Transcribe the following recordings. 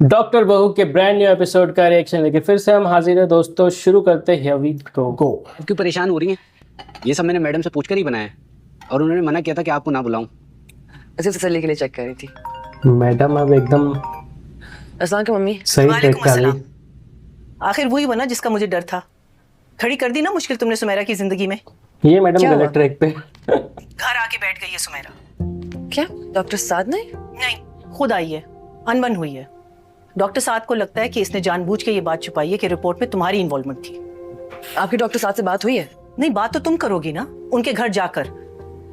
Doctor बहू के brand new episode का रिएक्शन लेके फिर से हम हाजिर हैं दोस्तों। शुरू करते हैं अभी गो। आप क्यों परेशान हो रही हैं? ये सब मैंने मैडम से पूछकर ही बनाया है और उन्होंने मना किया था कि आपको ना बुलाऊं। सिर्फ तसल्ली के लिए चेक कर रही थी। मैडम अब एकदम अस्सलाम की मम्मी। सही ट्रैक पे आ गई। आखिर वही बना जिसका मुझे डर था। खड़ी कर दी ना मुश्किल तुमने सुमेरा की जिंदगी में। ये मैडम क्या गलत हुआ? ट्रैक पे। घर आके बैठ गई है सुमेरा। क्या डॉक्टर साद ने? नहीं, खुद आई है, अनबन हुई है। डॉक्टर साद को लगता है कि इसने जानबूझ के ये बात छुपाई है कि रिपोर्ट में तुम्हारी इन्वॉल्वमेंट थी। आपकी डॉक्टर साद से बात हुई है? नहीं, बात तो तुम करोगी ना, उनके घर जाकर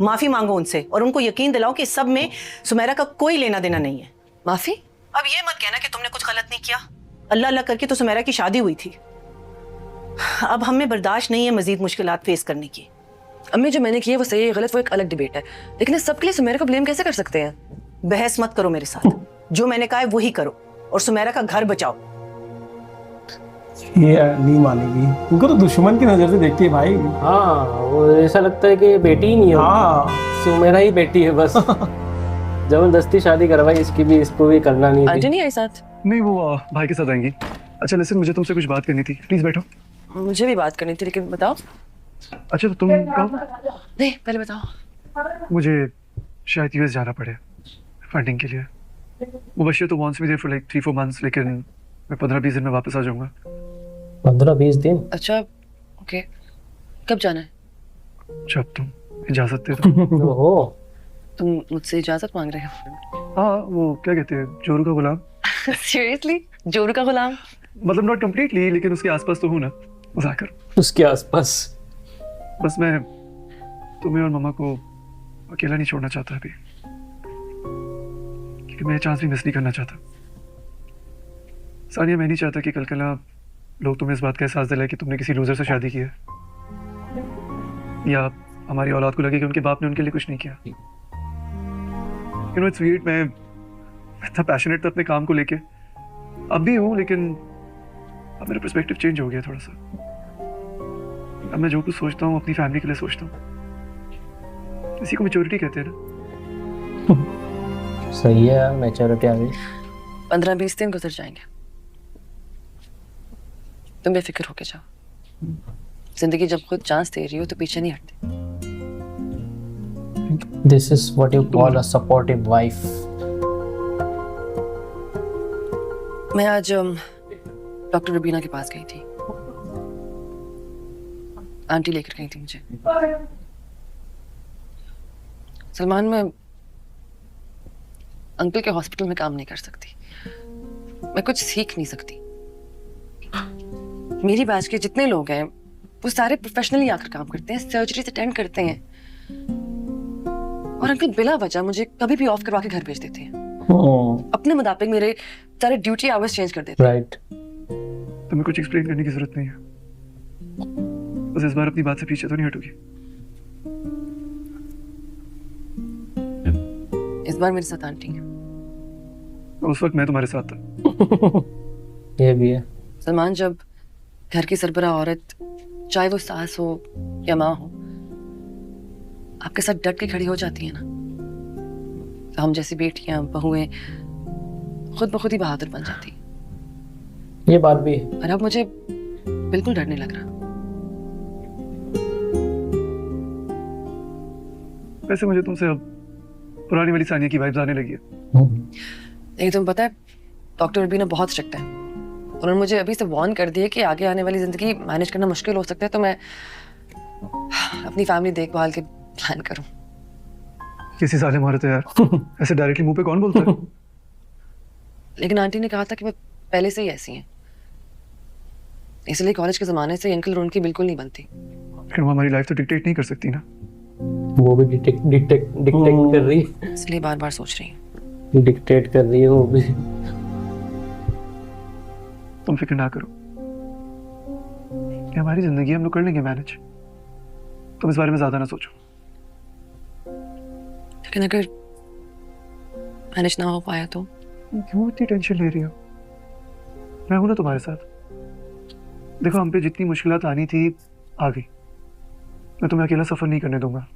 माफी मांगो उनसे और उनको यकीन दिलाओ कि इस सब में सुमेरा का कोई लेना देना नहीं है। माफी? अब ये मत कहना कि तुमने कुछ गलत नहीं किया। अल्लाह अल्लाह करके तो सुमेरा की शादी हुई थी। अब हमें बर्दाश्त नहीं है मजीद मुश्किलात फेस करने की। अम्मी जो मैंने की है वो सही है गलत वो एक अलग डिबेट है, लेकिन इस सब के लिए सुमेरा को ब्लेम कैसे कर सकते हैं? बहस मत करो मेरे साथ। जो मैंने कहा है वही करो और सुमेरा का घर बचाओ। ये नहीं मानेगी, उनको तो दुश्मन की नजर से देखती है भाई। हाँ, वो ऐसा लगता है कि बेटी ही नहीं है। हाँ सुमेरा ही बेटी है बस। जबरदस्ती शादी करवाई इसकी भी, इसको भी करना नहीं आंटी थी। नहीं आई साथ? नहीं, वो भाई के साथ आएंगी। अच्छा लिसन, मुझे तुमसे कुछ बात करनी थी, प्लीज बैठो। मुझे भी बात करनी थी, लेकिन बताओ। अच्छा तो तुम कहो। नहीं पहले बताओ। मुझे शायद यूएस जाना पड़े फंडिंग के लिए। मुबशिर तो wants me there for like 3-4 months, लेकिन मैं 15-20 दिन में वापस आ जाऊंगा। 15-20 दिन? अच्छा ओके, कब जाना है? जब तुम इजाजत दे दो। ओहो, तुम मुझसे इजाजत मांग रहे हो? हाँ, वो क्या कहते हैं, जोरू का गुलाम। सीरियसली? जोरू का गुलाम? मतलब नॉट कम्प्लीटली, लेकिन उसके आसपास तो हूँ ना, मजाक। उसके आसपास। बस मैं तुम्हें और मम्मा को अकेला नहीं छोड़ना चाहता अभी, क्योंकि मैं चांस भी मिस नहीं करना चाहता। सानिया, मैं नहीं चाहता कि कल कला लोग तुम्हें इस बात का एहसास दिलाए कि तुमने किसी लूजर से शादी की है, या हमारी औलाद को लगे कि उनके बाप ने उनके लिए कुछ नहीं किया। यू नो इट्स वियर्ड, मैं इतना पैशनेट था अपने काम को लेके, अब भी हूँ, लेकिन अब मेरा पर्सपेक्टिव चेंज हो गया थोड़ा सा। अब मैं जो कुछ सोचता हूँ अपनी फैमिली के लिए सोचता हूँ। इसी को मैच्योरिटी कहते हैं ना। सही है, मैच्योरिटी आ गई। 15-20 दिन गुजर जाएंगे, तुम बेफिक्र होके जाओ। जिंदगी जब खुद चांस दे रही हो तो पीछे नहीं हटती। This is what you call a supportive wife. मैं आज डॉक्टर रुबीना के पास गई थी। आंटी लेकर गई थी मुझे। सलमान, मैं अंकल के हॉस्पिटल में काम नहीं कर सकती, मैं कुछ सीख नहीं सकती। मेरी बैच के जितने लोग हैं वो सारे प्रोफेशनली आकर काम करते हैं, सर्जरीज अटेंड करते हैं, और अंकल बिला वजह मुझे कभी भी ऑफ करवा के घर भेज देते हैं। अपने मुताबिक मेरे सारे ड्यूटी आवर्स चेंज कर देते हैं। राइट। तुम्हें कुछ एक्सप्लेन करने की जरूरत नहीं है, बस इस बार अपनी बात से पीछे तो नहीं हटोगी। इस बार मेरे साथ आंटी है। उस वक्त मैं तुम्हारे साथ था। ये भी है। सलमान, जब घर की सरबराह औरत, चाहे वो सास हो या माँ हो, आपके साथ डट के खड़ी हो जाती है ना, तो हम जैसी बेटियां, बहुएं खुद ब खुद ही बहादुर बन जाती हैं। ये बात भी है। और अब मुझे बिल्कुल डर नहीं लग रहा। वैसे मुझे तुमसे अब पुरानी वाली सानिया की वाइब्स आने लगी है। लेकिन तुम्हें पता है डॉक्टर रुबीना बहुत स्ट्रिक्ट है। उन्होंने मुझे अभी से वार्न कर दिया कि आगे आने वाली जिंदगी मैनेज करना मुश्किल हो सकता है, तो मैं अपनी फैमिली देखभाल के प्लान करूं। किसी साले मारे तो यार, ऐसे डायरेक्टली मुंह पे कौन बोलता है? लेकिन आंटी ने कहा था कि मैं पहले से ही ऐसी हैं, इसलिए कॉलेज के जमाने से अंकल और उनकी बिल्कुल नहीं बनती। फिर वो हमारी लाइफ तो डिक्टेट नहीं कर सकती ना। वो भी डिक्टेट कर रही है। इसलिए बार बार सोच रही हूँ। डिक्टेट कर रही है वो भी। तुम फिक्र ना करो, ये हमारी जिंदगी, हम लोग कर लेंगे मैनेज। तुम इस बारे में ज्यादा ना सोचो। लेकिन अगर मैनेज ना हो पाया तो? क्यों इतनी टेंशन ले रही हो? मैं हूं ना तुम्हारे साथ। देखो, हम पे जितनी मुश्किलात आनी थी आ गई। मैं तुम्हें अकेला सफर नहीं करने दूंगा।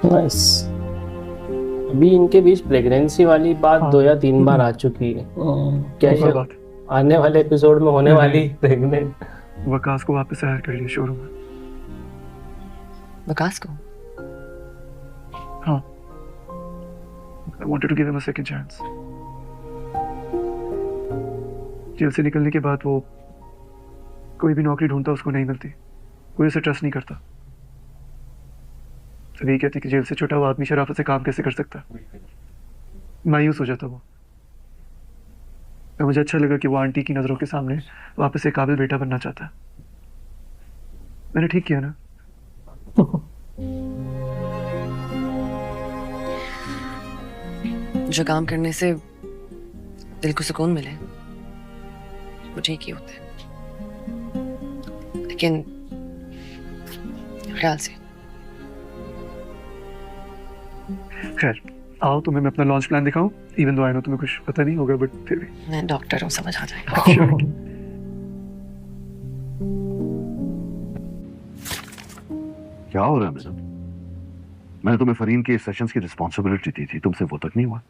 नाइस। अभी इनके बीच प्रेगनेंसी वाली बात हाँ। 2 या 3 बार आ चुकी है। क्या एक और ये बात, आने वाले एपिसोड में होने वाली प्रेग्नेंट? वकास को वापस हायर कर लिया शोरूम में। विकास को? हाँ, I wanted to give him a second chance. Jail से निकलने के बाद वो कोई भी नौकरी ढूंढता उसको नहीं मिलती, कोई उसे ट्रस्ट नहीं करता। सब यही कहती कि जेल से छूटा हुआ आदमी शराफत से काम कैसे कर सकता। मायूस हो जाता वो। तो मुझे अच्छा लगा कि वो आंटी की नजरों के सामने वापस एक काबिल बेटा बनना चाहता है। मैंने ठीक किया ना? जो काम करने से दिल को सुकून मिले वो ठीक ही होते हैं, लेकिन ख्याल से। खैर, आओ तुम्हें मैं अपना लॉन्च प्लान दिखाऊं। इवन दो आई नो तुम्हें कुछ पता नहीं होगा, बट फिर भी। मैं डॉक्टर हूँ, समझ आ जाएगा। क्या हो रहा है मैडम? मैंने तुम्हें फरीन के सेशंस की रिस्पॉन्सिबिलिटी दी थी, तुमसे वो तक नहीं हुआ।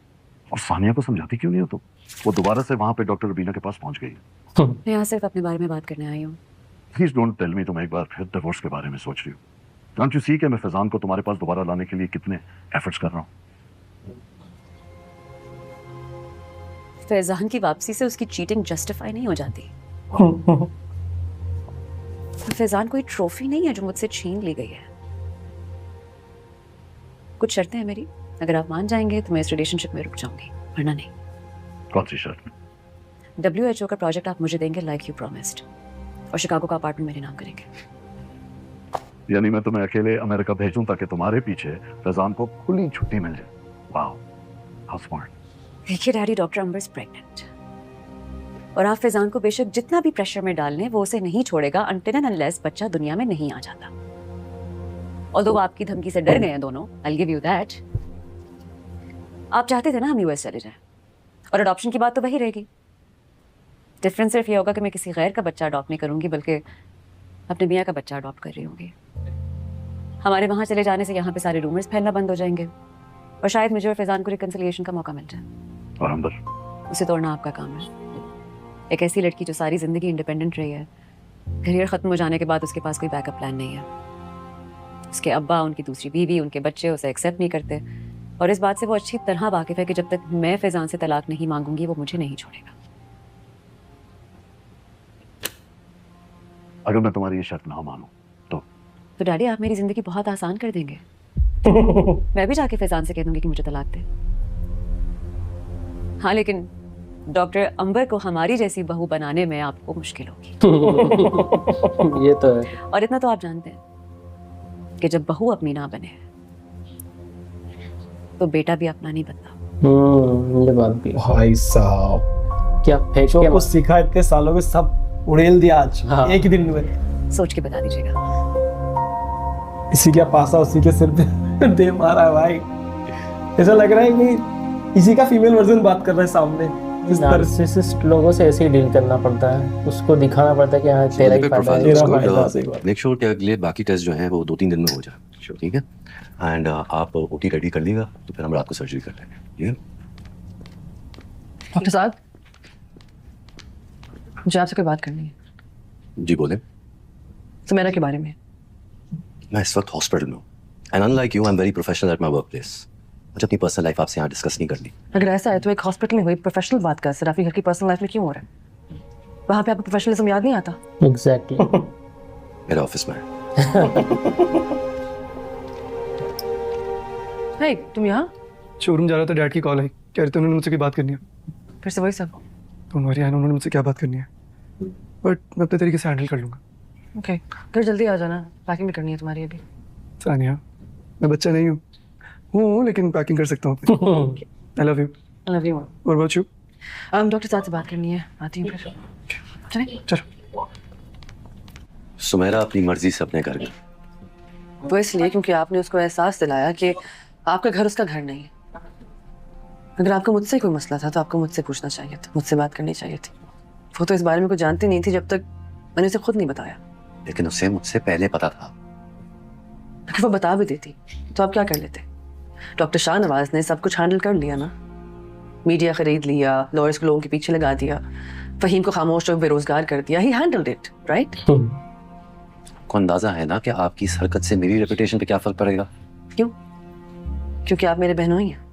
और सानिया को समझाती क्यों नहीं हो तुम? वो दोबारा से वहां पे डॉक्टर रबीना के पास पहुंच गई। मैं यहाँ सिर्फ अपने बारे में बात करने आई हूँ। प्लीज डोंट टेल मी तुम एक बार फिर डिवोर्स के बारे में सोच रही हो। कांट यू सी कि मैं फैजान को तुम्हारे पास दोबारा लाने के लिए कितने एफर्ट्स कर रहा हूँ। फैजान की वापसी से उसकी चीटिंग जस्टिफाई नहीं हो जाती। फैजान कोई ट्रॉफी नहीं है जो मुझसे छीन ली गई है। कुछ शर्तें हैं मेरी, अगर आप मान जाएंगे तो मैं इस रिलेशनशिप में रुक जाऊंगी, वरना नहीं। कौन सी शर्त? WHO का प्रोजेक्ट आप मुझे देंगे लाइक यू प्रॉमिस्ड, और शिकागो का अपार्टमेंट मेरे नाम करेंगे। यानी मैं तुम्हें अकेले अमेरिका भेजूं ताकि तुम्हारे पीछे फैजान को खुली छुट्टी मिल जाए। Wow, how smart. देखिए daddy, doctor Ambar is pregnant, और आप फैजान को बेशक जितना भी प्रेशर में डाल लें वो उसे नहीं छोड़ेगा अनटिल एंड अनलेस बच्चा दुनिया में नहीं आ जाता। ऑल्दो वो आपकी धमकी से डर गए हैं दोनों, I will give you that. आप चाहते थे ना हम US चले जाएं, और अडॉप्शन की बात तो वही रहेगी। डिफरेंस सिर्फ ये होगा कि मैं किसी गैर का बच्चा अडॉप्ट नहीं करूंगी, बल्कि अपने मियाँ का बच्चा अडॉप्ट कर रही होंगी। हमारे वहाँ चले जाने से यहाँ पे सारे रूमर्स फैलना बंद हो जाएंगे, और शायद मुझे और फैजान को रिकंसिलिएशन का मौका मिल जाए। और अंदर उसे तोड़ना आपका काम है। एक ऐसी लड़की जो सारी जिंदगी इंडिपेंडेंट रही है, करियर खत्म हो जाने के बाद उसके पास कोई बैकअप प्लान नहीं है। उसके अब्बा, उनकी दूसरी बीवी, उनके बच्चे उसे एक्सेप्ट नहीं करते, और इस बात से वो अच्छी तरह वाकिफ है कि जब तक मैं फैजान से तलाक नहीं मांगूंगी वो मुझे नहीं छोड़ेगा। अगर मैं तुम्हारी ये शर्त ना मानूं तो डैडी आप मेरी जिंदगी बहुत आसान कर देंगे। मैं भी जाके फैजान से कह दूंगी कि मुझे तलाक दे। हाँ, लेकिन डॉक्टर अंबर को हमारी जैसी बहू बनाने में आपको मुश्किल होगी। ये तो है। और इतना तो आप जानते हैं कि जब बहू अपनी ना बने तो बेटा भी अपना नहीं बनता। ये बात भी। भाई साहब, क्या फेंक जो के कुछ सीखा इतने सालों में सब उड़ेल दिया आज हाँ। एक ही दिन में। सोच के बता दीजिएगा। इसी का पासा उसी के सिर पे दे मारा है भाई। ऐसा लग रहा है कि इसी का फीमेल वर्जन बात कर रहा है सामने। इस तरह से नार्सिसिस्ट लोगों से ऐसे ही डील करना पड़ता है, उसको दिखाना पड़ता है कि हाँ तेरा ही फायदा है। तेरा फायदा, सही बात। मेक श्योर कि अगले बाकी टेस्ट जो हैं वो 2-3 दिन में हो जाए, ठीक है? एंड आप ओटी रेडी कर लीजिएगा तो फिर हम रात को सर्जरी कर लेंगे, ठीक है? डॉक्टर साहब, मुझे आपसे कोई बात करनी है। जी बोले। सुमेरा के बारे में। मैं इस वक्त हॉस्पिटल में हूँ, and unlike you I am very professional at my work place. मुझे अपनी पर्सनल लाइफ आपसे यहाँ डिस्कस नहीं करनी। अगर ऐसा है तो एक हॉस्पिटल में हुई प्रोफेशनल बात कर, सिर्फ आपकी घर की पर्सनल लाइफ में क्यों हो रहा है? वहाँ पे आपको प्रोफेशनलिज्म याद नहीं आता? एग्जैक्टली। मेरे ऑफिस में है। हे, तुम यहाँ? शोरूम जा रहा था, डैड की कॉल आई, कह रहे थे उन्होंने मुझसे कोई बात करनी है। फिर से वही सब? डोंट वरी, आई नो उन्होंने मुझसे क्या बात करनी है, बट मैं अपने तरीके से हैंडल कर लूंगा। ओके, घर जल्दी आ जाना, पैकिंग भी करनी है तुम्हारी अभी। सानिया, मैं बच्चा नहीं हूँ लेकिन पैकिंग कर सकता हूँ। I love you. I love you. और अबाउट यू? डॉक्टर साहब से बात करनी है, आती हूँ फिर। चलें? चलो। सुमेरा अपनी मर्जी से अपने घर गई। वो इसलिए क्योंकि आपने उसको एहसास दिलाया कि आपका घर उसका घर नहीं है। अगर आपको मुझसे कोई मसला था तो आपको मुझसे पूछना चाहिए था, मुझसे बात करनी चाहिए थी। वो तो इस बारे में कुछ जानती नहीं थी जब तक मैंने उसे खुद नहीं बताया। लेकिन उसे मुझसे पहले पता था। अगर वो बता भी देती तो आप क्या कर लेते? डॉक्टर शाहनवाज ने सब कुछ हैंडल कर लिया ना, मीडिया खरीद लिया, लॉयर्स को लोगों के पीछे लगा दिया, फहीम को खामोश और बेरोजगार कर दिया। ही हैंडल्ड इट, राइट? को अंदाजा है ना कि आपकी इस हरकत से मेरी रेपुटेशन पे क्या फर्क पड़ेगा? क्यों? क्योंकि आप मेरे बहनोई हैं।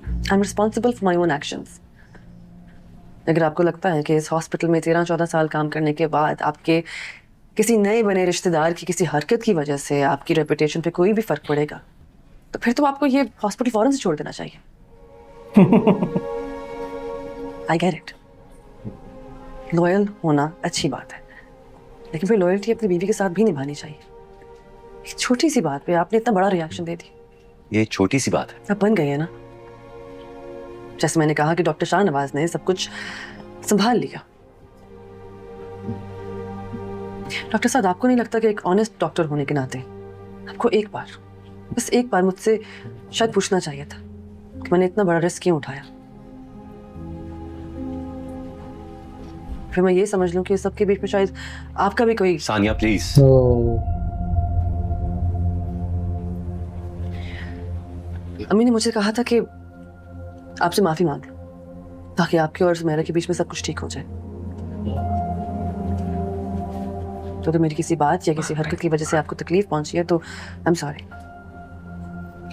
I am responsible for my own actions. अगर आपको लगता है कि इस हॉस्पिटल में 13-14 साल काम करने के बाद आपके किसी नए बने रिश्तेदार की किसी हरकत की वजह से आपकी रेपुटेशन पे कोई भी फर्क पड़ेगा, तो फिर तो आपको ये हॉस्पिटल फौरन से छोड़ देना चाहिए। आई गेट इट, लॉयल होना अच्छी बात है, लेकिन फिर लॉयल्टी अपनी बीवी के साथ भी निभानी चाहिए। एक छोटी सी बात पे आपने इतना बड़ा रिएक्शन दे दिया। ये छोटी सी बात है। अब बन गई है ना। जैसे मैंने कहा कि डॉक्टर शाहनवाज ने सब कुछ संभाल लिया। डॉक्टर साहब, आपको नहीं लगता कि एक ऑनेस्ट डॉक्टर होने के नाते आपको एक बार, बस एक बार मुझसे शायद पूछना चाहिए था कि मैंने इतना बड़ा रिस्क क्यों उठाया? फिर मैं ये समझ लूं कि सबके बीच में शायद आपका भी कोई। सानिया प्लीज। अम्मी ने मुझे कहा था कि आपसे माफी मांग लो ताकि आपके और सुमेरा के बीच में सब कुछ ठीक हो जाए। तो अगर मेरी किसी बात या किसी हरकत की वजह से आपको तकलीफ पहुंची है तो I am sorry.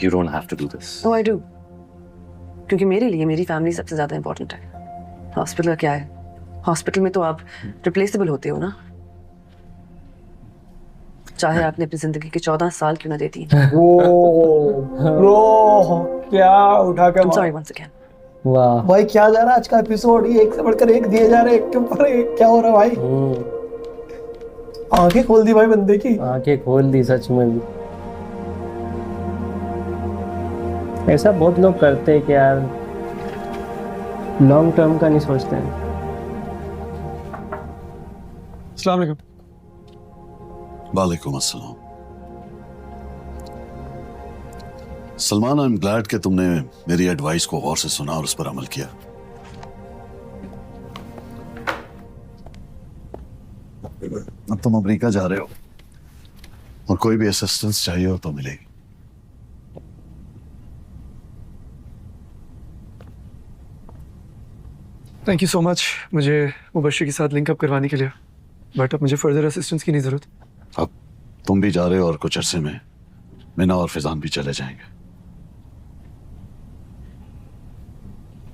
You don't have to do this. No I do, क्योंकि मेरे लिए मेरी फैमिली सबसे ज्यादा इंपॉर्टेंट है। हॉस्पिटल का क्या है? हॉस्पिटल में तो आप रिप्लेसेबल होते हो ना, चाहे आपने अपनी जिंदगी के 14 साल क्यों ना दे दी। क्या उठा के सॉरी वंस अगेन। वाह भाई, क्या जा रहा है आज का एपिसोड? ये एक से बढ़कर एक दिए जा रहे हैं, एक के ऊपर एक। क्या हो रहा है भाई? आंखें खोल दी भाई बंदे की। आंखें खोल दी सच में भी। ऐसा बहुत लोग करते हैं कि यार लॉन्ग टर्म का नहीं सोचते हैं। अस्सलाम वालेकुम। वालेकुम अस्सलाम। सलमान, आई एम ग्लैड कि तुमने मेरी एडवाइस को गौर से सुना और उस पर अमल किया। अब तुम अमेरिका जा रहे हो और कोई भी असिस्टेंस चाहिए हो तो मिलेगी। थैंक यू सो मच मुझे मुबश्शिर के साथ लिंक अप करवाने के लिए, बट अब मुझे फर्दर असिस्टेंस की नहीं जरूरत। अब तुम भी जा रहे हो और कुछ अरसे में मिना और फिजान भी चले जाएंगे।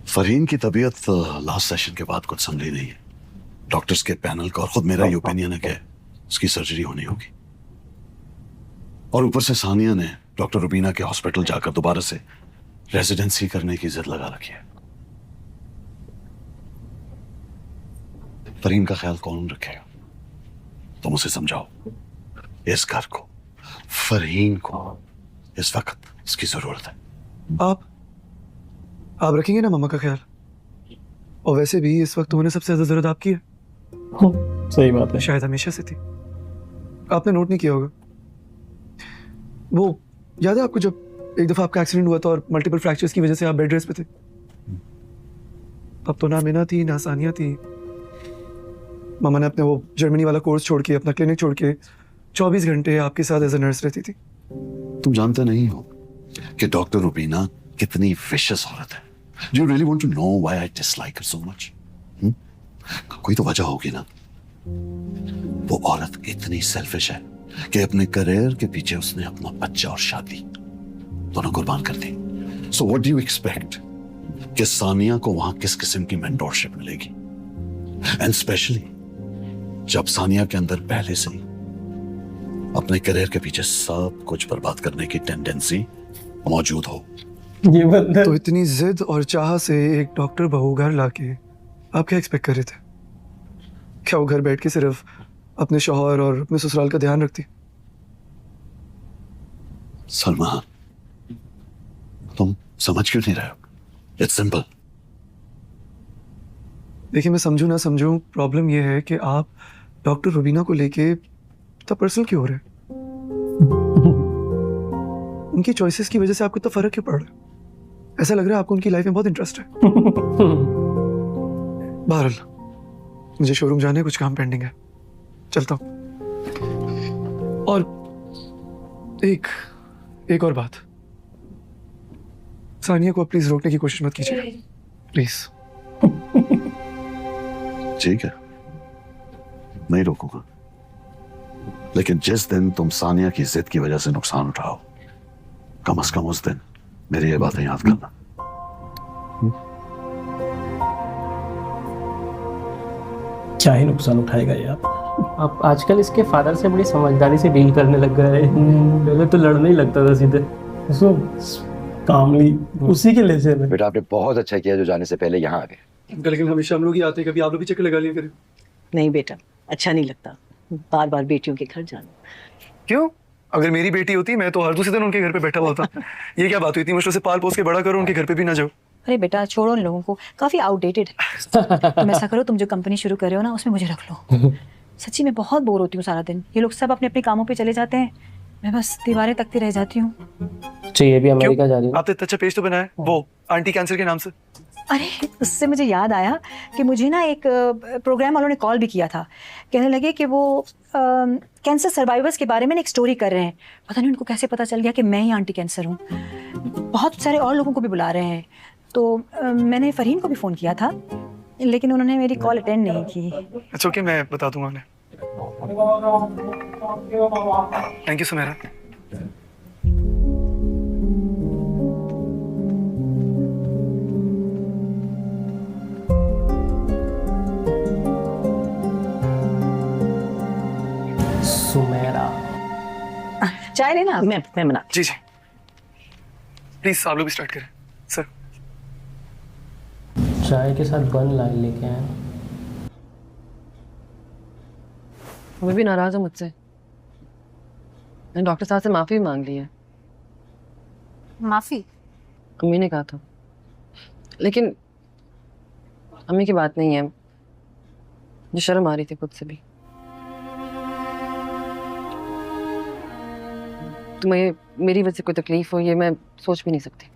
फरहीन की तबीयत लास्ट सेशन के बाद कुछ संभली नहीं है। डॉक्टर्स के पैनल का और खुद मेरा ये ओपिनियन है कि उसकी सर्जरी होनी होगी। और ऊपर से सानिया ने डॉक्टर रुबीना के हॉस्पिटल जाकर दोबारा से रेजिडेंसी करने की जिद लगा रखी है। फरहीन का ख्याल कौन रखेगा? तुम उसे समझाओ। इस घर को, फरहीन को इस वक्त इसकी जरूरत है। आप रखेंगे ना मम्मा का ख्याल? और वैसे भी इस वक्त उन्हें सबसे ज्यादा जरूरत आपकी है। सही बात है। शायद हमेशा से थी, आपने नोट नहीं किया होगा। वो याद है आपको जब एक दफा आपका एक्सीडेंट हुआ था और मल्टीपल फ्रैक्चर्स की वजह से आप बेड रेस्ट पे थे? अब तो ना मिना थी ना सानिया थी। मामा ने अपने वो जर्मनी वाला कोर्स छोड़ के, अपना क्लिनिक छोड़ के 24 घंटे आपके साथ एज अ नर्स रहती थी। तुम जानते नहीं हो कि डॉक्टर रुबीना कितनी विशियस औरत है। Do you really want to know why I dislike her so much? कोई तो वजह होगी ना। वो औरत इतनी सेल्फिश है कि अपने करियर के पीछे उसने अपना बच्चा और शादी दोनों कुर्बान कर दी। So what do you expect कि सानिया को वहां किस किस्म की मेंटोरशिप मिलेगी? And especially जब सानिया के अंदर पहले से ही अपने करियर के पीछे सब कुछ बर्बाद करने की टेंडेंसी मौजूद हो। ये बंदा तो इतनी जिद और चाह से एक डॉक्टर बहू घर लाके आप क्या एक्सपेक्ट कर रहे थे? क्या वो घर बैठ के सिर्फ अपने शौहर और अपने ससुराल का ध्यान रखती? सलमान, तुम समझ क्यों नहीं रहे हो? It's simple. देखिए, मैं समझूं ना समझूं, प्रॉब्लम ये है कि आप डॉक्टर रुबीना को लेके इतना पर्सनल क्यों हो रहे हैं? उनकी चॉइसेस की वजह से आपको इतना फर्क क्यों पड़ रहा है? ऐसा लग रहा है आपको उनकी लाइफ में बहुत इंटरेस्ट है। बहरहाल मुझे शोरूम जाने कुछ काम पेंडिंग है, चलता हूँ। और एक और बात, सानिया को प्लीज रोकने की कोशिश मत कीजिए, प्लीज। ठीक है, नहीं रोकूंगा, लेकिन जिस दिन तुम सानिया की जिद की वजह से नुकसान उठाओ, कम से कम उस दिन मेरी ये बातें याद करना। क्या ही नुकसान उठाएगा यार। अब आजकल इसके फादर से बड़ी समझदारी से डील करने लग गया है। पहले तो लड़ने ही लगता था सीधे। उसको कामली उसी के लेजे में। बेटा आपने बहुत अच्छा किया जो जाने से पहले यहाँ आ गए। लेकिन हमेशा हम लोग ही आते हैं, कभी आप लोग भी चक्कर लगा लिया करें। नहीं बेटा, अच्छा नहीं लगता बार बार बेटियों के घर जाना। क्यों? अगर मेरी बेटी होती मैं तो हर दूसरे दिन उनके घर पे बैठा हुआ था। ये क्या बात हुई, इतनी मुश्किल से पाल पोस के बड़ा करो, उनके घर पे भी ना जाओ। अरे बेटा छोड़ो उन लोगों को, काफी आउटडेटेड है। तुम ऐसा करो, तुम जो कंपनी शुरू कर रहे हो ना उसमें मुझे रख लो। सच्ची मैं बहुत बोर होती हूँ सारा दिन। ये लोग सब अपने अपने कामों पे चले जाते हैं, मैं बस दीवारें तकती रह जाती हूँ। चाहिए भी अमेरिका जा रही हूँ। आपने इतना अच्छा पेज तो बनाया वो आंटी कैंसर के नाम से। अरे उससे मुझे याद आया कि मुझे ना एक प्रोग्राम वालों ने कॉल भी किया था। कहने लगे कि वो कैंसर सर्वाइवर्स के बारे में एक स्टोरी कर रहे हैं। पता नहीं उनको कैसे पता चल गया कि मैं ही आंटी कैंसर हूँ। बहुत सारे और लोगों को भी बुला रहे हैं। तो मैंने फरहीन को भी फ़ोन किया था, लेकिन उन्होंने मेरी कॉल अटेंड नहीं की। अच्छा ओके, मैं बता दूंगा उन्हें। Thank you Sumera. सुमेरा चाय लेना? मैं बना। जी जी प्लीज आप लोग भी स्टार्ट करें सर। चाय के साथ बन ला लेके आए। वो भी नाराज है मुझसे। मैंने डॉक्टर साहब से माफी भी मांग ली है। माफी? अम्मी ने कहा था, लेकिन अम्मी की बात नहीं है, मुझे शर्म आ रही थी खुद से भी। तुम्हें मेरी वजह से कोई तकलीफ हो ये मैं सोच भी नहीं सकती।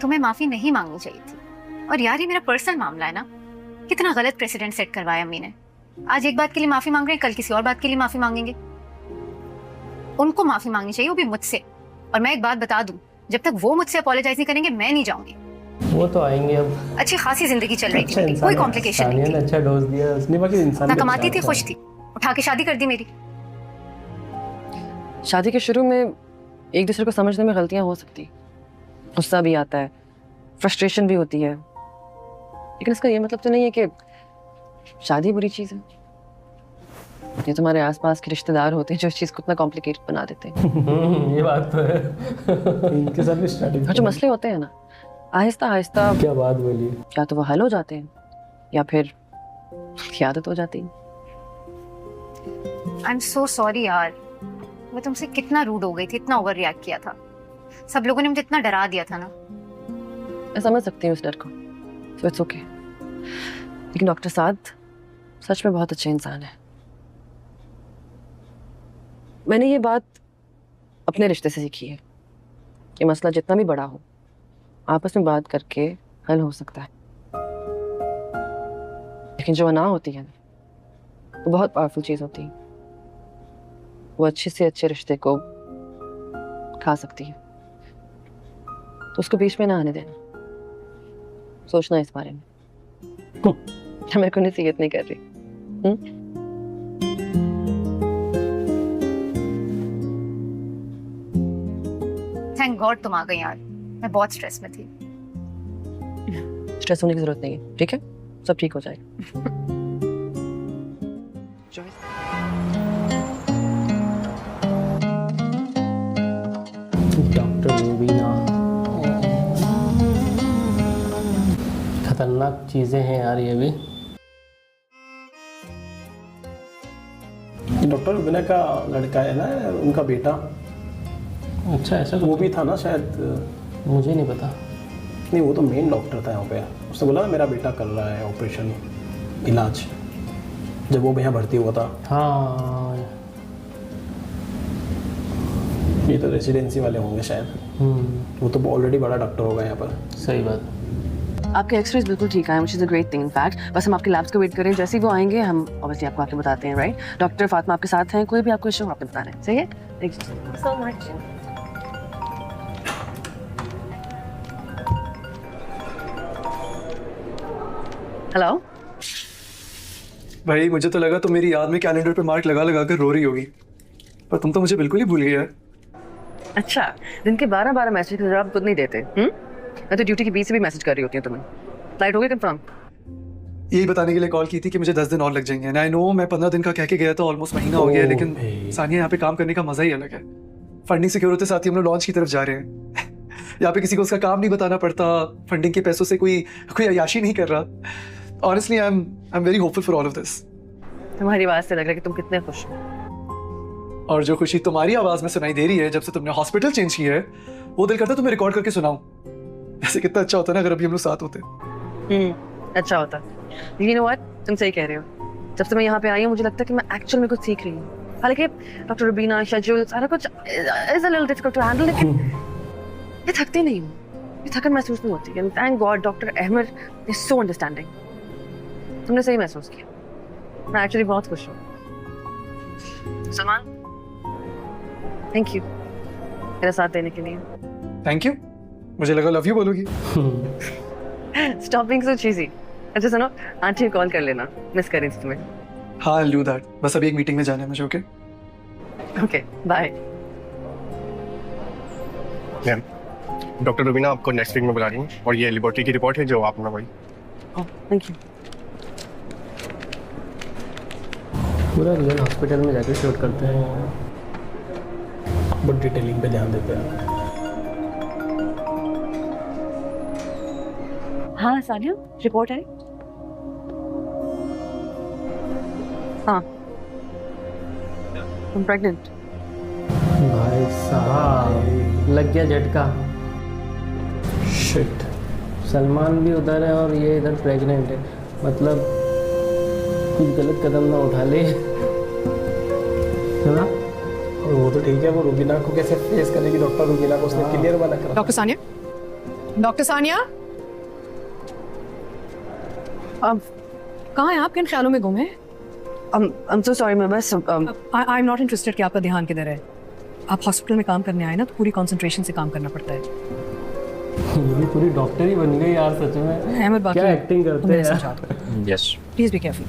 तुम्हें माफी नहीं मांगनी चाहिए थी। और यार ये मेरा पर्सनल मामला है ना, कितना गलत प्रेसिडेंट सेट करवाया अम्मी ने। आज एक बात के लिए माफी मांग रहे हैं, कल किसी और बात के लिए माफी मांगेंगे। उनको माफी मांगनी चाहिए, वो भी मुझसे। और मैं एक बात बता दूं, जब तक वो मुझसे अपोलोजाइज नहीं करेंगे मैं नहीं जाऊंगी। वो तो आएंगे अब। अच्छी खासी जिंदगी चल रही अच्छा थी, कोई कॉम्प्लिकेशन नहीं थी। अच्छा डोज दिया उसने, बाकी इंसान ना कमाती थी, खुश थी, उठा के शादी कर दी मेरी। शादी के शुरू में एक दूसरे को समझने में गलतियां हो सकती, गुस्सा भी आता है, फ्रस्ट्रेशन भी होती है, लेकिन इसका ये मतलब तो नहीं है कि शादी बुरी चीज है। ये तुम्हारे आसपास के रिश्तेदार होते हैं जो इस चीज को इतना कॉम्प्लिकेटेड बना देते हैं। ये बात तो है। इनके साथ भी स्टार्टिंग और जो मसले होते हैं ना, आहिस्ता आहिस्ता क्या बात बोली, या तो वो हल हो जाते हैं या फिर की आदत हो जाती है। आई एम सो सॉरी यार, मैं तुमसे कितना रूड हो गई थी, इतना ओवर रिएक्ट किया था। सब लोगों ने मुझे इतना डरा दिया था ना। मैं समझ सकती हूँ उस डर को, so it's okay। लेकिन डॉक्टर साद सच में बहुत अच्छे इंसान है। मैंने ये बात अपने रिश्ते से सीखी है कि मसला जितना भी बड़ा हो आपस में बात करके हल हो सकता है, लेकिन जो अना होती है वो बहुत पावरफुल चीज होती है। वो अच्छे से अच्छे रिश्ते को खा सकती है, तो उसको बीच में ना आने देना। सोचना इस बारे में। मेरे को नसीहत नहीं कर रही। थैंक गॉड तुम आ गई यार, मैं बहुत स्ट्रेस में थी। स्ट्रेस होने की जरूरत नहीं है, ठीक है, सब ठीक हो जाएगा। डॉक्टर रूबीना, खतरनाक चीजें हैं यार ये भी। डॉक्टर रूबीना का लड़का है ना, उनका बेटा। अच्छा ऐसा वो भी था ना शायद, मुझे नहीं पता। नहीं वो तो मेन डॉक्टर था यहाँ पे। उसने बोला मेरा बेटा कर रहा है ऑपरेशन, इलाज, जब वो यहाँ भर्ती हुआ था। हाँ ये तो रेसिडेंसी वाले होंगे शायद। वो तो ऑलरेडी बड़ा डॉक्टर होगा यहाँ पर। सही बात। आपके एक्सरेज बिल्कुल ठीक आए, which is a great thing. In fact बस हम आपके लैब्स को वेट करें, जैसे ही वो आएंगे हम ऑब्वियसली आपको आके बताते हैं, राइट? डॉक्टर फातिमा आपके साथ हैं, कोई भी आपको इशू आपने बताना है, सही है? Thank you so much. Hello. भाई मुझे तो लगा तुम मेरी याद में कैलेंडर पे मार्क लगा लगा कर रो रही होगी, पर तुम तो मुझे बिल्कुल ही भूल गई यार। अच्छा, दिन के 12-12 मैसेज जवाब खुद नहीं देते। मैं तो ड्यूटी के बीच से भी मैसेज कर रही होती हूँ तुम्हें। फ्लाइट हो गई कंफर्म? यही बताने के लिए कॉल की थी कि मुझे 10 दिन और लग जाएंगे। आई नो मैं 15 दिन का कह के गया था, ऑलमोस्ट महीना हो गया है, लेकिन सानिया यहाँ पे काम करने का मजा ही अलग है। फंडिंग सिक्योर होते साथ ही हम लोग लॉन्च की तरफ जा रहे हैं। यहाँ पे किसी को उसका काम नहीं बताना पड़ता, फंडिंग के पैसों से कोई अय्याशी नहीं कर रहा। Honestly I am very hopeful for all of this. तुम्हारी आवाज से लग रहा है कि तुम कितने खुश हो। और जो खुशी तुम्हारी आवाज में सुनाई दे रही है जब से तुमने हॉस्पिटल चेंज किया है, वो दिल करता तुम्हें रिकॉर्ड करके सुनाऊं। ऐसे कितना अच्छा होता ना अगर अभी हम लोग साथ होते। अच्छा होता। You know what? तुम सही कह रहे हो। जब से मैं यहाँ पे आई हूँ मुझे लगता है कि मैं एक्चुअल में कुछ सीख रही हूँ। हालांकि डॉक्टर रुबीना, शेड्यूल सारा कुछ is a little difficult to handle, लेकिन मैं थकती नहीं हूँ, ये थकन महसूस नहीं होती। And thank God doctor Ahmed is so understanding. तुमने सही महसूस किया। मैं एक्चुअली बहुत खुश हूँ। सलमान, थैंक यू मेरा साथ देने के लिए। थैंक यू, मुझे लगा लव यू बोलोगी। Stop being so cheesy. अच्छा सुनो, आंटी को कॉल कर लेना, मिस करें तुम्हें। हाँ I'll do that। बस अभी एक मीटिंग में जाना है मुझे। Okay okay bye. Ma'am, doctor Rubina आपको नेक्स्ट वीक में बुला रही हैं और ये लेबोरेटरी की रिपोर्ट है जो आपने मंगवाई। Oh thank you. पूरा रियल हॉस्पिटल में जाके शूट करते हैं, बहुत डिटेलिंग पे ध्यान देते हैं। हाँ सानिया, रिपोर्ट आई? हाँ, I'm pregnant। भाई साहब लग गया झटका। शिट। सलमान भी उधर है और ये इधर प्रेग्नेंट है, मतलब कुछ गलत कदम ना उठा ले, है ना? और वो तो ठीक है, वो रुबीना को कैसे फेस करेगी? डॉक्टर रुबीना को उसने क्लियर मना करा। डॉक्टर सानिया, डॉक्टर सानिया, अब कहाँ हैं आप? किन ख्यालों में गुम हैं? I'm so sorry मैं बस आई एम नॉट इंटरेस्टेड कि आपका ध्यान किधर है। आप हॉस्पिटल में काम करने आए ना, तो पूरी कंसंट्रेशन से काम करना पड़ता है। ये भी पूरी डॉक्टर ही बन गई यार, सच में अहमद बाकी क्या एक्टिंग करते हैं यार। Yes please be careful.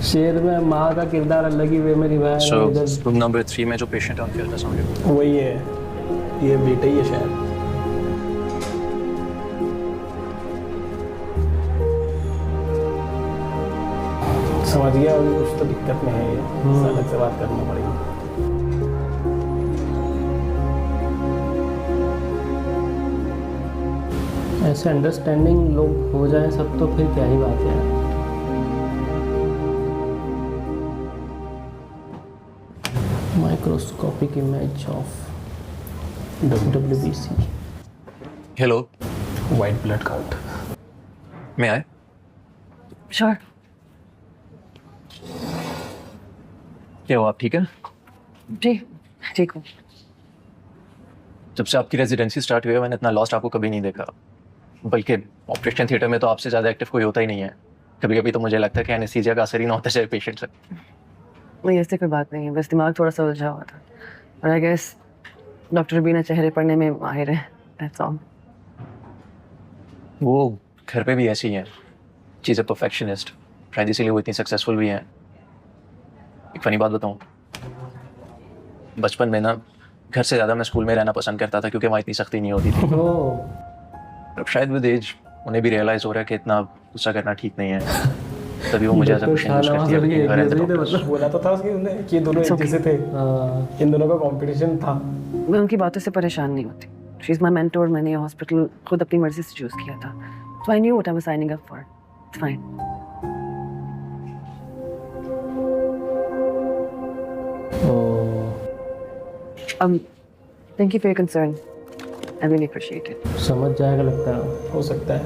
शेर में माँ का किरदार अलग ही वे में निभाया है। इधर रूम नंबर 3 में जो पेशेंट है उनके अल्ट्रासाउंड रिपोर्ट। वही है, ये बेटा ही है शायद। समझ गया, अभी कुछ तो दिक्कत में है, ये अलग से बात करना पड़ेगी। ऐसे अंडरस्टैंडिंग लोग हो जाए सब तो फिर क्या ही बात है। Microscopic image of WBC। Hello, white blood count. मैं आए? श्योर। क्या हो, आप ठीक है? जी ठीक हूँ। जब से आपकी रेजिडेंसी स्टार्ट हुई है मैंने इतना लॉस्ट आपको कभी नहीं देखा, बल्कि ऑपरेशन थिएटर में तो आपसे ज़्यादा एक्टिव कोई होता ही नहीं है। कभी कभी तो मुझे लगता है कि एनेस्थीसिया का असर ही ना होता जाए पेशेंट से। नहीं ऐसे कोई बात नहीं है, बस दिमाग थोड़ा सा उलझा हुआ था। और आई गेस डॉक्टर रुबीना चेहरे पढ़ने में माहिर है, दैट्स ऑल। वो घर पे भी ऐसी ही हैं, चीज़ें परफेक्शनिस्ट, शायद इसीलिए वो इतनी सक्सेसफुल भी हैं। एक फनी बात बताऊँ, बचपन में ना घर से ज़्यादा मैं स्कूल में रहना पसंद करता था क्योंकि वहाँ इतनी सख्ती नहीं होती थी। अब शायद विद एज उन्हें भी रियलाइज़ हो रहा है कि इतना गुस्सा करना ठीक नहीं है, तभी वो मुझे ऐसा क्वेश्चन करती है। बोला तो था उसकी कि ये दोनों एक जैसे थे, इन दोनों का कंपटीशन था। मैं उनकी बातों से परेशान नहीं होती। She is my mentor. मैंने ये हॉस्पिटल खुद अपनी मर्जी से चूज़ किया था, so I knew what I was signing up for. It's fine. Thank you for your concern. I really appreciate it. समझ जाएगा लगता है। हो सकता है,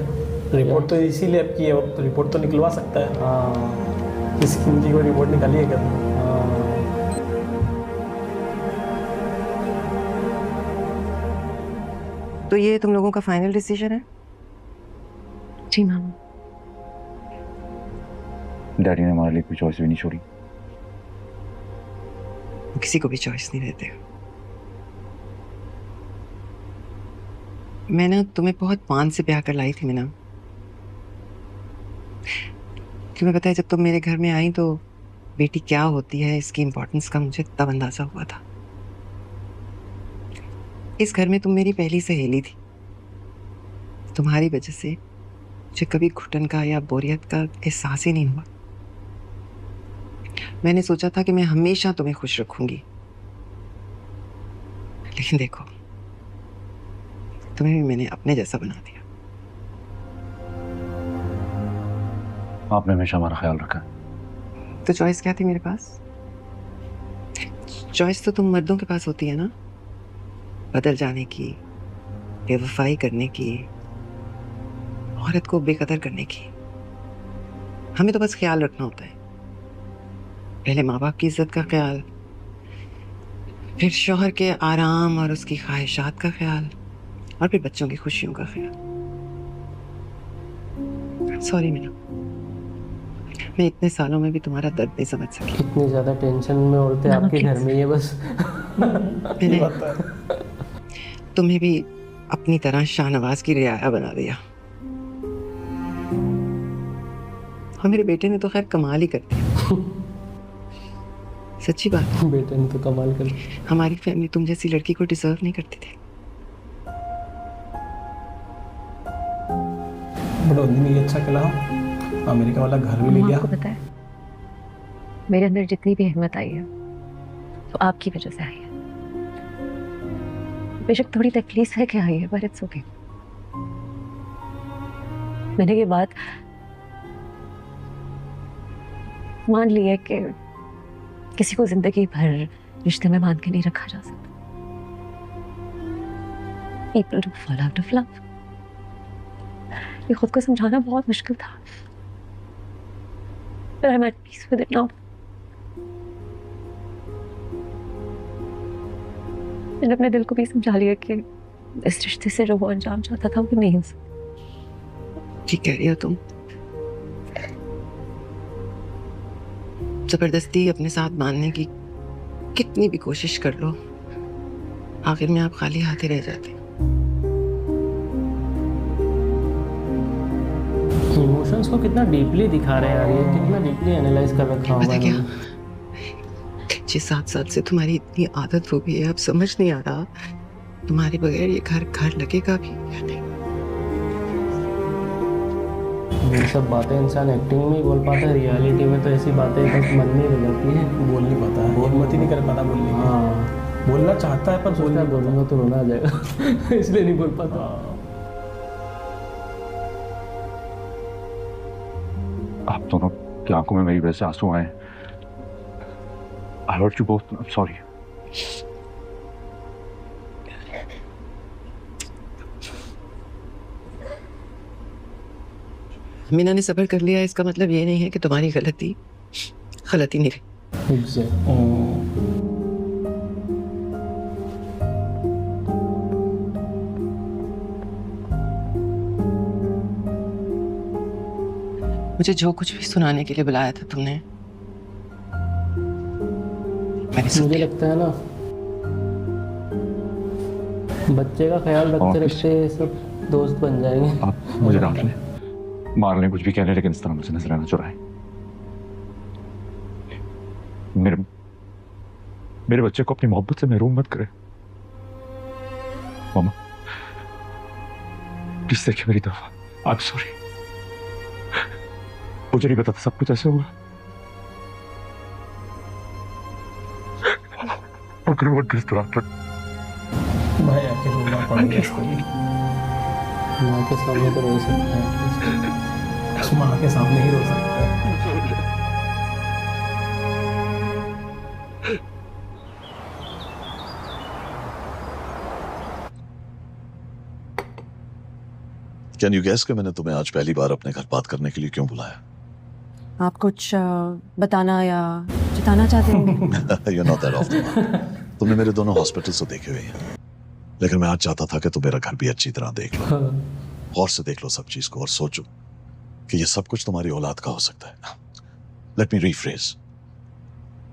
रिपोर्ट तो इसीलिए अब की है, तो रिपोर्ट तो निकलवा सकता है। हाँ, किसी की कोई रिपोर्ट निकाली है क्या? तो ये तुम लोगों का फाइनल डिसीजन है? जी मैम। डैडी ने हमारे लिए कोई चॉइस भी नहीं छोड़ी। वो किसी को भी चॉइस नहीं देते। मैं ना तुम्हें बहुत मान से ब्याह कर लाई थी। मैं ना तुम्हें पता है, जब तुम मेरे घर में आई तो बेटी क्या होती है इसकी इम्पोर्टेंस का मुझे तब अंदाजा हुआ था। इस घर में तुम मेरी पहली सहेली थी। तुम्हारी वजह से मुझे कभी घुटन का या बोरियत का एहसास ही नहीं हुआ। मैंने सोचा था कि मैं हमेशा तुम्हें खुश रखूंगी, लेकिन देखो तुम्हें भी मैंने अपने जैसा बना दिया। आपने हमेशा हमारा ख्याल रखा। तो चॉइस क्या थी मेरे पास? चॉइस तो तुम मर्दों के पास होती है ना, बदल जाने की, बेवफाई करने की, औरत को बेकदर करने की। हमें तो बस ख्याल रखना होता है। पहले माँ बाप की इज्जत का ख्याल, फिर शौहर के आराम और उसकी ख्वाहिशात का ख्याल, और फिर बच्चों की खुशियों का ख्याल। सॉरी मीना, मैं इतने सालों में भी तुम्हारा दर्द नहीं समझ सकी। इतनी ज्यादा टेंशन में औरतें आपके घर में ही है बस। मैंने तुम्हें भी अपनी तरह शाहनवाज की रियाया बना दिया। और मेरे बेटे ने तो खैर कमाल ही कर दिया। सच्ची बात, बेटे ने तो कमाल कर दिया। हमारी फैमिली तुम जैसी लड़की को डिजर्व नहीं करती थी। बड़ा नहीं अच्छा खेला, अमेरिका वाला घर भी ले गया। आपको पता है, मेरे अंदर जितनी भी हिम्मत आई है तो आपकी वजह से आई है। बेशक थोड़ी तकलीफ है कि आई है, पर इट्स ओके। मैंने ये बात मान ली है कि किसी को जिंदगी भर रिश्ते में बांध के नहीं रखा जा सकता। People do fall out of love। ये खुद को समझाना बहुत मुश्किल था, but I'm at peace with it now। मैंने अपने दिल को भी समझा लिया कि इस रिश्ते से जो वो अंजाम चाहता था वो नहीं हो सकता। ठीक कह रही हो तुम। जबरदस्ती अपने साथ बांधने की कितनी भी कोशिश कर लो, आखिर में आप खाली हाथ ही रह जाते। इमोशंस को कितना डीपली दिखा रहे हैं यार, ये कितना डीपली एनालाइज कर रखा हुआ है। क्या 6-7 साल से तुम्हारी इतनी आदत हो गई है, अब समझ नहीं आ रहा तुम्हारे बगैर ये घर लगेगा भी या नहीं। ये सब बातें इंसान एक्टिंग में ही बोल पाता है, रियलिटी में तो ऐसी बातें बस मन में रह जाती है, बोल नहीं पाता है, हिम्मत ही नहीं कर पाता बोलने की। हाँ, बोलना चाहता है पर बोलूंगा तो रोना आ जाएगा इसलिए नहीं बोल पाता। आप दोनों की आंखों में मेरी वजह से आंसू आए। I hurt you both. I'm sorry. Meena ने सब्र कर लिया, इसका मतलब ये नहीं है कि तुम्हारी गलती नहीं रही। मुझे जो कुछ भी सुनाने के लिए बुलाया था तुमने, मुझे लगता है ना बच्चे का ख्याल रखते रखते सब दोस्त बन जाएंगे। आप मुझे डांट लें, मार लें, कुछ भी कह लें, लेकिन इस तरह मुझसे नजर ना चुराएं। मेरे बच्चे को अपनी मोहब्बत से महरूम मत करें। मामा प्लीज देखिए मेरी तरफ। आई एम सॉरी, मुझे नहीं पता था सब कुछ ऐसे हुआ। भाई आके रोना पड़ेगा इसको। माँ के सामने तो रो सकता है, माँ के सामने ही रो सकता है। कैन यू गेस कि मैंने तुम्हें आज पहली बार अपने घर बात करने के लिए क्यों बुलाया? आप कुछ बताना या जताना चाहते होंगे? You're not that off the mark। तुमने मेरे दोनों हॉस्पिटल्स तो देखे हुए हैं, लेकिन मैं आज चाहता था कि तुम मेरा घर भी अच्छी तरह देख लो, गौर से देख लो सब चीज को और सोचो कि ये सब कुछ तुम्हारी औलाद का हो सकता है। लेट मी रीफ्रेज,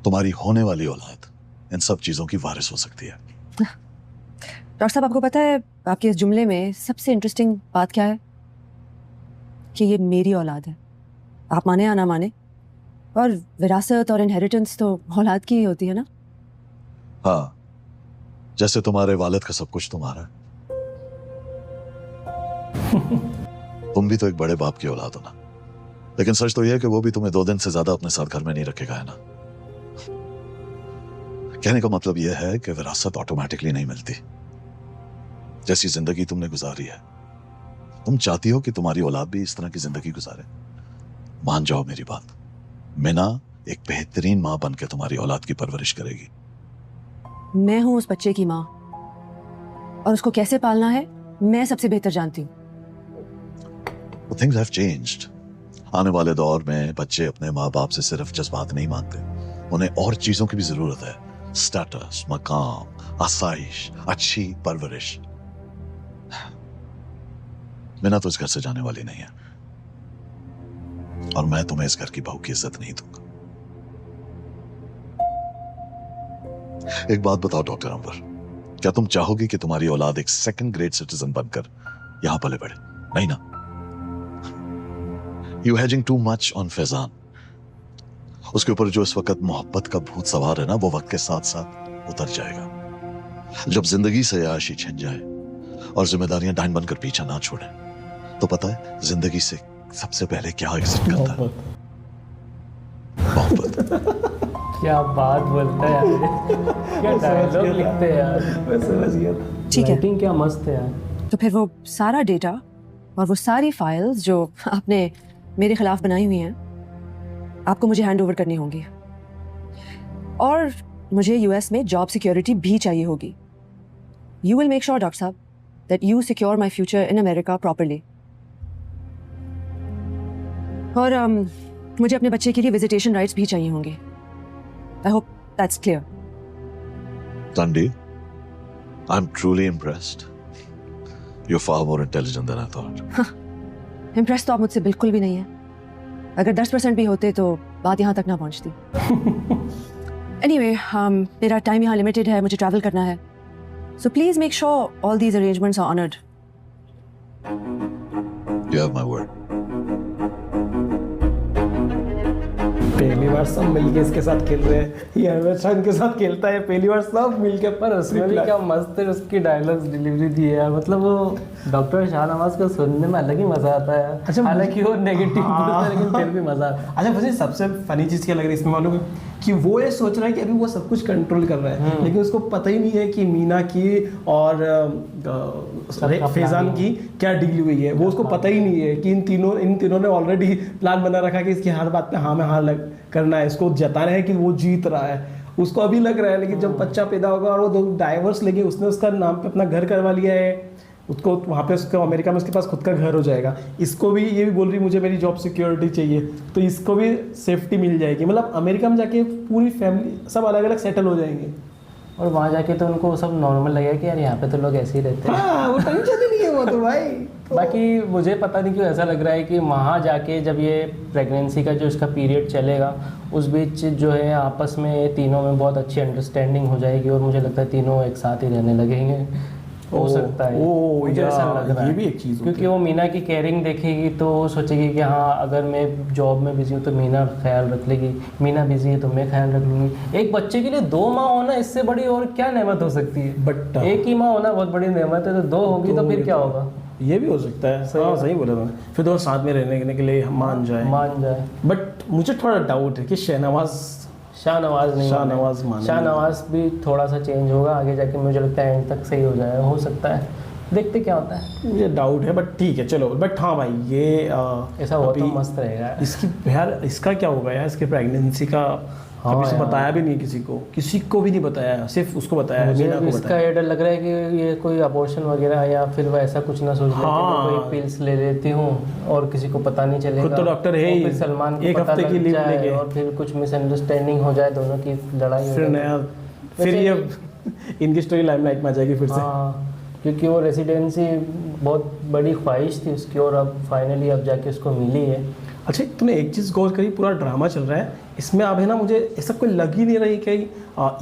तुम्हारी होने वाली औलाद इन सब चीजों की वारिस हो सकती है। डॉक्टर साहब, आपको पता है आपके इस जुमले में सबसे इंटरेस्टिंग बात क्या है? कि ये मेरी औलाद है। आप माने या ना माने, और विरासत और इनहेरिटेंस तो औलाद की ही होती है ना। हाँ, जैसे तुम्हारे वालिद का सब कुछ तुम्हारा है। तुम भी तो एक बड़े बाप की औलाद हो ना, लेकिन सच तो यह है कि वो भी तुम्हें 2 दिन से ज्यादा अपने साथ घर में नहीं रखेगा, है ना। कहने का मतलब यह है कि विरासत ऑटोमेटिकली नहीं मिलती। जैसी जिंदगी तुमने गुजारी है, तुम चाहती हो कि तुम्हारी औलाद भी इस तरह की जिंदगी गुजारे। मान जाओ मेरी बात, मीना एक बेहतरीन मां बन के तुम्हारी औलाद की परवरिश करेगी। मैं हूं उस बच्चे की माँ, और उसको कैसे पालना है मैं सबसे बेहतर जानती हूँ। Things have changed. आने वाले दौर में बच्चे अपने माँ बाप से सिर्फ जज्बात नहीं मांगते, उन्हें और चीजों की भी जरूरत है। स्टेटस, मकाम, आसाइश, अच्छी परवरिश। मीना तो इस घर से जाने वाली नहीं है, और मैं तुम्हें इस घर की बहू की इज्जत नहीं दूंगा। एक बात बताओ डॉक्टर अंबर, क्या तुम चाहोगी कि तुम्हारी औलाद एक 2nd ग्रेड सिटीजन बनकर यहां पले बढ़े? नहीं ना। You hedging too much on Faizan. उसके ऊपर जो इस वक्त मोहब्बत का भूत सवार है ना, वो वक्त के साथ साथ उतर जाएगा। जब जिंदगी से याशी छिन जाए और जिम्मेदारियां डाइन बनकर पीछा ना छोड़े, तो पता है जिंदगी से सबसे पहले क्या एग्जिट करता है? मोहब्बत। क्या बात बोलता है यार, क्या डायलॉग लिखते हैं यार। ठीक है, राइटिंग क्या मस्त है यार। तो फिर वो सारा डेटा और वो सारी फाइल्स जो आपने मेरे खिलाफ बनाई हुई हैं, आपको मुझे हैंड ओवर करनी होंगी, और मुझे यूएस में जॉब सिक्योरिटी भी चाहिए होगी। You will make sure doctor साहब that you secure my future in America properly. और मुझे अपने बच्चे के लिए विजिटेशन राइट्स भी चाहिए होंगे। I hope that's clear. Tandy, I'm truly impressed. You're far more intelligent than I thought. Impress तो आप मुझसे बिल्कुल भी नहीं है। अगर 10% भी होते तो बात यहाँ तक ना पहुँचती। Anyway, मेरा टाइम यहाँ लिमिटेड है, मुझे ट्रैवल करना है, so please make sure all these arrangements are honored. You have my word. पहली बार सब मिलके इसके साथ खेल रहे हैं, ये हमेशा इनके साथ खेलता है, पहली बार सब मिलके। पर उसमें भी क्या मस्त है उसकी डायलॉग्स डिलीवरी दी है यार। मतलब वो डॉक्टर शाहनवाज को सुनने में अलग ही मजा आता है यार। अच्छा, हालांकि वो नेगेटिव बोलता है लेकिन फिर भी मजा आता है। अच्छा, मुझे सबसे फनी चीज़ क्या लग रही है इसमें मालूम है, कि वो ये सोच रहा है कि अभी वो सब कुछ कंट्रोल कर रहा है, लेकिन उसको पता ही नहीं है कि मीना की और फैजान की क्या डील हुई है। वो उसको पता ही नहीं है कि इन तीनों ने ऑलरेडी प्लान बना रखा कि इसकी हर बात पे हाँ में हाँ करना है, इसको जताना है कि वो जीत रहा है। उसको अभी लग रहा है, लेकिन जब बच्चा पैदा होगा और वो 2 डाइवर्स लेके उसने उसका नाम पे अपना घर करवा लिया है, उसको वहाँ पे उसको अमेरिका में उसके पास खुद का घर हो जाएगा। इसको भी ये भी बोल रही मुझे मेरी जॉब सिक्योरिटी चाहिए, तो इसको भी सेफ्टी मिल जाएगी। मतलब अमेरिका में जाके पूरी फैमिली सब अलग अलग सेटल हो जाएंगे, और वहाँ जाके तो उनको सब नॉर्मल लगेगा कि यार यहाँ पे तो लोग ऐसे ही रहते हैं। हाँ, वो टेंशन ही नहीं है वो तो भाई। बाकी मुझे पता नहीं क्यों ऐसा लग रहा है कि वहाँ जाके जब ये प्रेगनेंसी का जो इसका पीरियड चलेगा, उस बीच जो है आपस में तीनों में बहुत अच्छी अंडरस्टैंडिंग हो जाएगी, और मुझे लगता है तीनों एक साथ ही रहने लगेंगे। हो सकता है, मुझे ऐसा लग रहा है। ये भी एक चीज़, क्योंकि वो मीना की केयरिंग देखेगी तो वो सोचेगी कि हाँ अगर मैं जॉब में बिजी हूँ तो मीना ख्याल रख लेगी, मीना बिजी है तो मैं ख्याल रख लूँगी। एक बच्चे के लिए 2 माँ होना इससे बड़ी और क्या नेमत हो सकती है। बट एक ही माँ होना बहुत बड़ी नेमत है, तो 2 होगी तो फिर क्या होगा। ये भी हो सकता है। सही बोला मैंने। फिर 2 साथ में रहने के लिए मान जाए। बट मुझे थोड़ा डाउट है कि शाहनवाज भी थोड़ा सा चेंज होगा आगे जाके, मुझे लगता है एंड तक सही हो जाएगा, हो सकता है, देखते क्या होता है। मुझे डाउट है, बट ठीक है चलो। बट हाँ भाई, ये ऐसा हो तो मस्त रहेगा। इसका क्या होगा यार, इसके प्रेगनेंसी का कभी से बताया भी नहीं, किसी को भी नहीं बताया, सिर्फ उसको बताया। मुझे इसका ये डर लग रहा है कि ये कोई अबॉर्शन वगैरह या फिर वो ऐसा कुछ ना सोच ले कि कोई पिल्स ले लेती हूँ और किसी को पता नहीं चलेगा। खुद तो डॉक्टर है ही, सलमान को एक पता हफ्ते की लीव लेके, और फिर कुछ मिसअंडरस्टैंडिंग हो जाए, दोनों की लड़ाई हो जाए, फिर ये इनकी स्टोरी लाइमलाइट में आ जाएगी फिर से। हाँ, क्योंकि वो रेसिडेंसी बहुत बड़ी ख्वाहिश थी उसकी, और अब फाइनली अब जाके उसको मिली है। अच्छा तूने एक चीज़ गौर करी, पूरा ड्रामा चल रहा है इसमें, अब है ना मुझे ऐसा कोई लग ही नहीं रही कि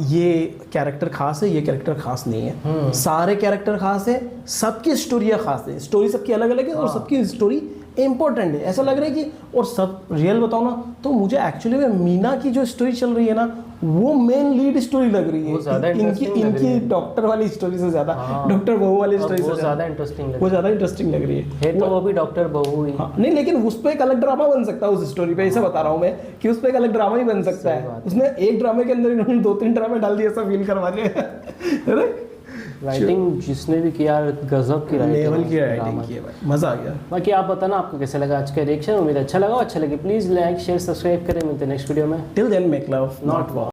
ये कैरेक्टर खास है, ये कैरेक्टर खास नहीं है। सारे कैरेक्टर खास है, सबकी स्टोरियाँ खास है, स्टोरी सबकी अलग अलग है और सबकी स्टोरी इम्पोर्टेंट है। ऐसा लग रहा है कि, और सब रियल बताओ ना तो मुझे एक्चुअली में मीना की जो स्टोरी चल रही है ना वो मेन लीड स्टोरी लग रही है, इनकी डॉक्टर वाली स्टोरी से ज़्यादा, डॉक्टर बहू वाली स्टोरी से ज़्यादा इंटरेस्टिंग लग रही है। तो वो भी डॉक्टर बहू ही। हाँ, नहीं लेकिन उस पर एक अलग ड्रामा बन सकता है उस स्टोरी पे, ऐसा बता रहा हूँ मैं कि उस पर एक अलग ड्रामा ही बन सकता है। उसने एक ड्रामे के अंदर इन्होंने 2-3 ड्रामे डाल दिए, ऐसा फील करवा दिया। राइटिंग जिसने भी किया गजब की लेवल की राइटिंग की है भाई, मजा आ गया। बाकी आप बताना आपको कैसा लगा आज का रिएक्शन, उम्मीद अच्छा लगा। अच्छा लगे प्लीज लाइक शेयर सब्सक्राइब करें, मिलते हैं नेक्स्ट वीडियो में। Till then make love not war.